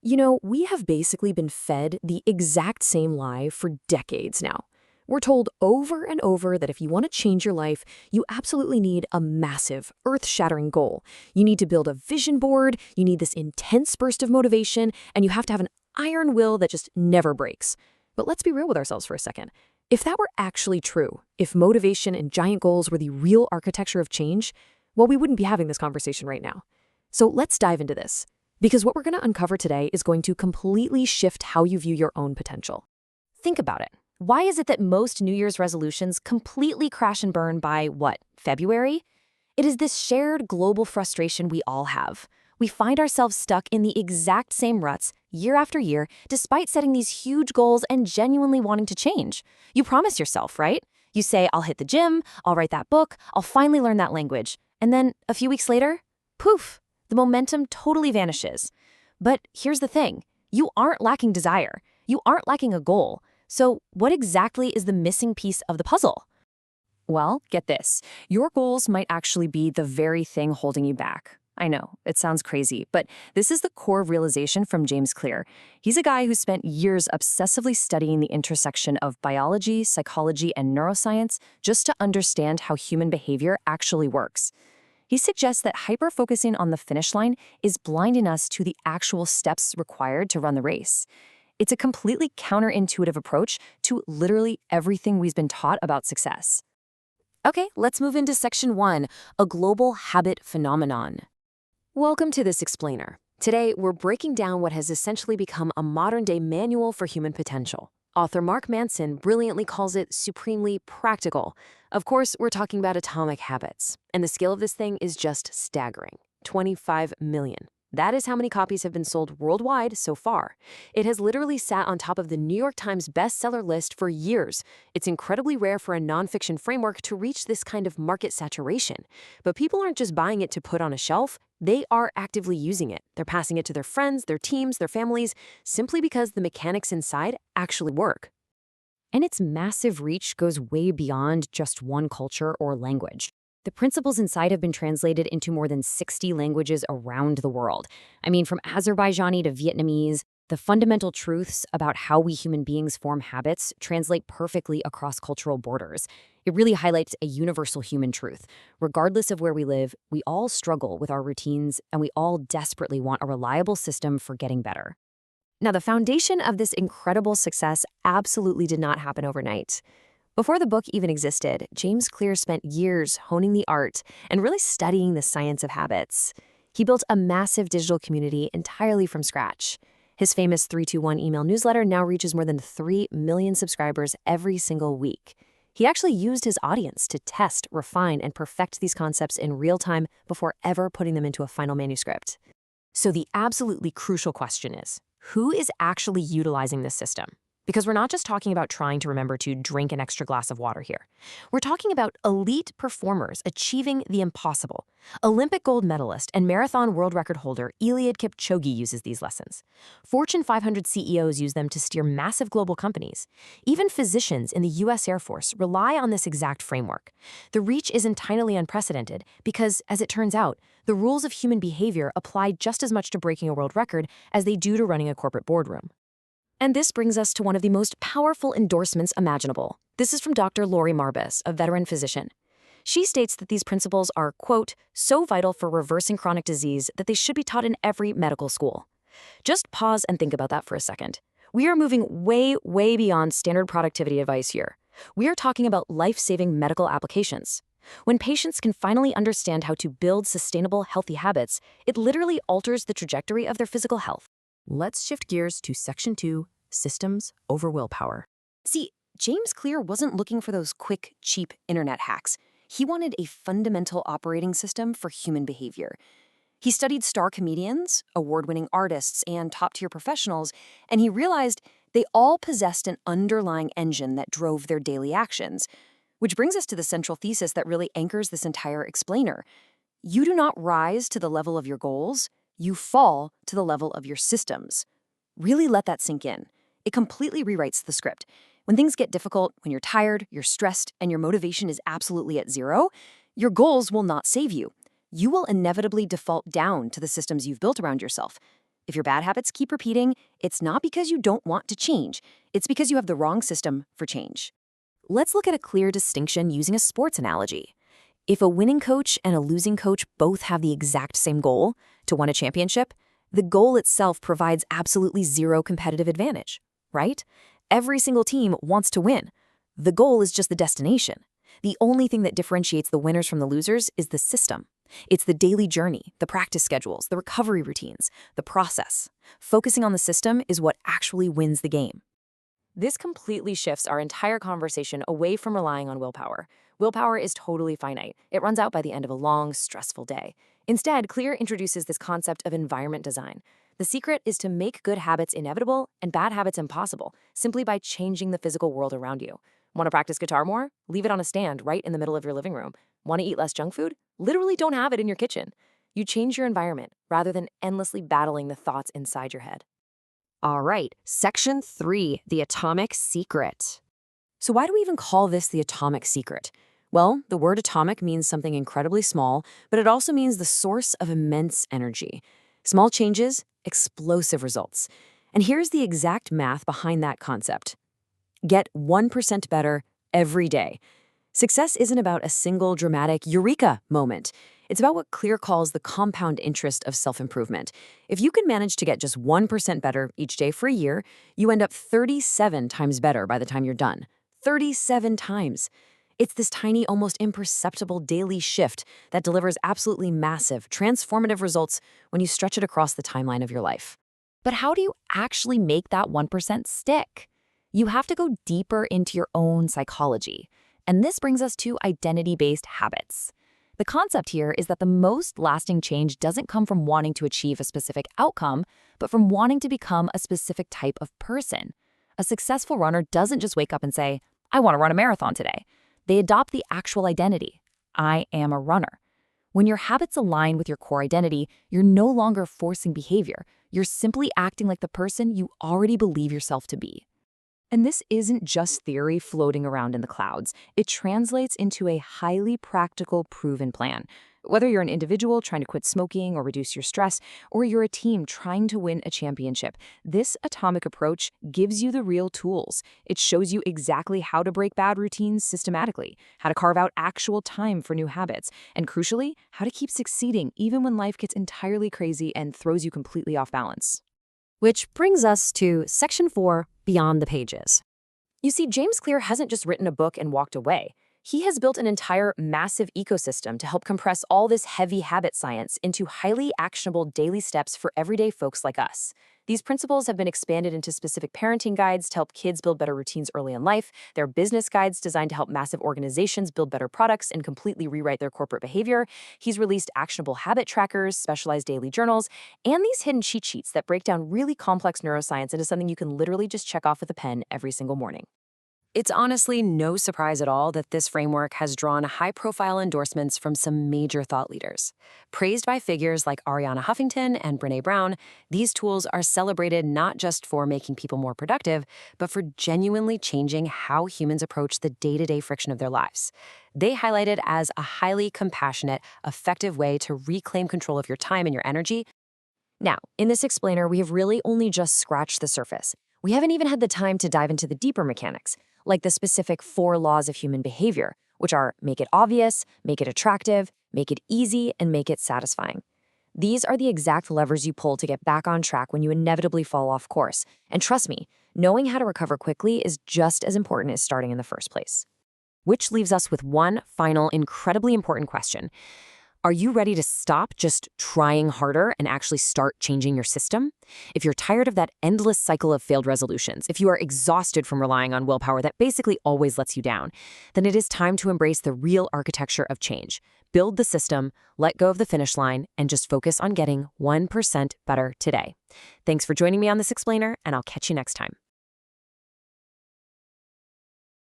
We have basically been fed the exact same lie for decades now. We're told over and over that if you want to change your life, you absolutely need a massive, earth-shattering goal. You need to build a vision board, you need this intense burst of motivation, and you have to have an iron will that just never breaks. But let's be real with ourselves for a second. If that were actually true, if motivation and giant goals were the real architecture of change, well, we wouldn't be having this conversation right now. So let's dive into this, because what we're going to uncover today is going to completely shift how you view your own potential. Think about it. Why is it that most New Year's resolutions completely crash and burn by, February? It is this shared global frustration we all have. We find ourselves stuck in the exact same ruts year after year, despite setting these huge goals and genuinely wanting to change. You promise yourself, right? You say, I'll hit the gym, I'll write that book, I'll finally learn that language. And then a few weeks later, poof, the momentum totally vanishes. But here's the thing. You aren't lacking desire. You aren't lacking a goal. So what exactly is the missing piece of the puzzle? Well, get this. Your goals might actually be the very thing holding you back. I know, it sounds crazy, but this is the core realization from James Clear. He's a guy who spent years obsessively studying the intersection of biology, psychology, and neuroscience just to understand how human behavior actually works. He suggests that hyper-focusing on the finish line is blinding us to the actual steps required to run the race. It's a completely counterintuitive approach to literally everything we've been taught about success. Okay, let's move into section 1, a global habit phenomenon. Welcome to this explainer. Today, we're breaking down what has essentially become a modern-day manual for human potential. Author Mark Manson brilliantly calls it supremely practical. Of course, we're talking about atomic habits, and the scale of this thing is just staggering. 25 million. That is how many copies have been sold worldwide so far. It has literally sat on top of the New York Times bestseller list for years. It's incredibly rare for a nonfiction framework to reach this kind of market saturation. But people aren't just buying it to put on a shelf. They are actively using it. They're passing it to their friends, their teams, their families, simply because the mechanics inside actually work. And its massive reach goes way beyond just one culture or language. The principles inside have been translated into more than 60 languages around the world. I mean, from Azerbaijani to Vietnamese, the fundamental truths about how we human beings form habits translate perfectly across cultural borders. It really highlights a universal human truth. Regardless of where we live, we all struggle with our routines, and we all desperately want a reliable system for getting better. Now, the foundation of this incredible success absolutely did not happen overnight. Before the book even existed, James Clear spent years honing the art and really studying the science of habits. He built a massive digital community entirely from scratch. His famous 321 email newsletter now reaches more than 3 million subscribers every single week. He actually used his audience to test, refine, and perfect these concepts in real time before ever putting them into a final manuscript. So the absolutely crucial question is, who is actually utilizing this system? Because we're not just talking about trying to remember to drink an extra glass of water here. We're talking about elite performers achieving the impossible. Olympic gold medalist and marathon world record holder Eliud Kipchoge uses these lessons. Fortune 500 CEOs use them to steer massive global companies. Even physicians in the U.S. Air Force rely on this exact framework. The reach is entirely unprecedented because, as it turns out, the rules of human behavior apply just as much to breaking a world record as they do to running a corporate boardroom. And this brings us to one of the most powerful endorsements imaginable. This is from Dr. Lori Marbus, a veteran physician. She states that these principles are, quote, so vital for reversing chronic disease that they should be taught in every medical school. Just pause and think about that for a second. We are moving way, way beyond standard productivity advice here. We are talking about life-saving medical applications. When patients can finally understand how to build sustainable, healthy habits, it literally alters the trajectory of their physical health. Let's shift gears to Section 2, Systems over Willpower. See, James Clear wasn't looking for those quick, cheap internet hacks. He wanted a fundamental operating system for human behavior. He studied star comedians, award-winning artists, and top-tier professionals, and he realized they all possessed an underlying engine that drove their daily actions. Which brings us to the central thesis that really anchors this entire explainer. You do not rise to the level of your goals. You fall to the level of your systems. Really let that sink in. It completely rewrites the script. When things get difficult, when you're tired, you're stressed, and your motivation is absolutely at zero, your goals will not save you. You will inevitably default down to the systems you've built around yourself. If your bad habits keep repeating, it's not because you don't want to change. It's because you have the wrong system for change. Let's look at a clear distinction using a sports analogy. If a winning coach and a losing coach both have the exact same goal, to win a championship, the goal itself provides absolutely zero competitive advantage, right? Every single team wants to win. The goal is just the destination. The only thing that differentiates the winners from the losers is the system. It's the daily journey, the practice schedules, the recovery routines, the process. Focusing on the system is what actually wins the game. This completely shifts our entire conversation away from relying on willpower. Willpower is totally finite. It runs out by the end of a long, stressful day. Instead, Clear introduces this concept of environment design. The secret is to make good habits inevitable and bad habits impossible, simply by changing the physical world around you. Want to practice guitar more? Leave it on a stand right in the middle of your living room. Want to eat less junk food? Literally don't have it in your kitchen. You change your environment rather than endlessly battling the thoughts inside your head. All right, Section 3, the atomic secret. So why do we even call this the atomic secret? Well, the word atomic means something incredibly small, but it also means the source of immense energy. Small changes, explosive results. And here's the exact math behind that concept. Get 1% better every day. Success isn't about a single dramatic eureka moment. It's about what Clear calls the compound interest of self-improvement. If you can manage to get just 1% better each day for a year, you end up 37 times better by the time you're done. 37 times. It's this tiny, almost imperceptible daily shift that delivers absolutely massive, transformative results when you stretch it across the timeline of your life. But how do you actually make that 1% stick? You have to go deeper into your own psychology. And this brings us to identity-based habits. The concept here is that the most lasting change doesn't come from wanting to achieve a specific outcome, but from wanting to become a specific type of person. A successful runner doesn't just wake up and say, I want to run a marathon today. They adopt the actual identity. I am a runner. When your habits align with your core identity, you're no longer forcing behavior. You're simply acting like the person you already believe yourself to be. And this isn't just theory floating around in the clouds. It translates into a highly practical, proven plan. Whether you're an individual trying to quit smoking or reduce your stress, or you're a team trying to win a championship, this atomic approach gives you the real tools. It shows you exactly how to break bad routines systematically, how to carve out actual time for new habits, and crucially, how to keep succeeding even when life gets entirely crazy and throws you completely off balance. Which brings us to Section 4, Beyond the Pages. You see, James Clear hasn't just written a book and walked away. He has built an entire massive ecosystem to help compress all this heavy habit science into highly actionable daily steps for everyday folks like us. These principles have been expanded into specific parenting guides to help kids build better routines early in life. There are business guides designed to help massive organizations build better products and completely rewrite their corporate behavior. He's released actionable habit trackers, specialized daily journals, and these hidden cheat sheets that break down really complex neuroscience into something you can literally just check off with a pen every single morning. It's honestly no surprise at all that this framework has drawn high-profile endorsements from some major thought leaders. Praised by figures like Ariana Huffington and Brené Brown, these tools are celebrated not just for making people more productive, but for genuinely changing how humans approach the day-to-day friction of their lives. They highlight it as a highly compassionate, effective way to reclaim control of your time and your energy. Now, in this explainer, we have really only just scratched the surface. We haven't even had the time to dive into the deeper mechanics, like the specific 4 laws of human behavior, which are make it obvious, make it attractive, make it easy, and make it satisfying. These are the exact levers you pull to get back on track when you inevitably fall off course. And trust me, knowing how to recover quickly is just as important as starting in the first place. Which leaves us with one final, incredibly important question. Are you ready to stop just trying harder and actually start changing your system? If you're tired of that endless cycle of failed resolutions, if you are exhausted from relying on willpower that basically always lets you down, then it is time to embrace the real architecture of change. Build the system, let go of the finish line, and just focus on getting 1% better today. Thanks for joining me on this explainer, and I'll catch you next time.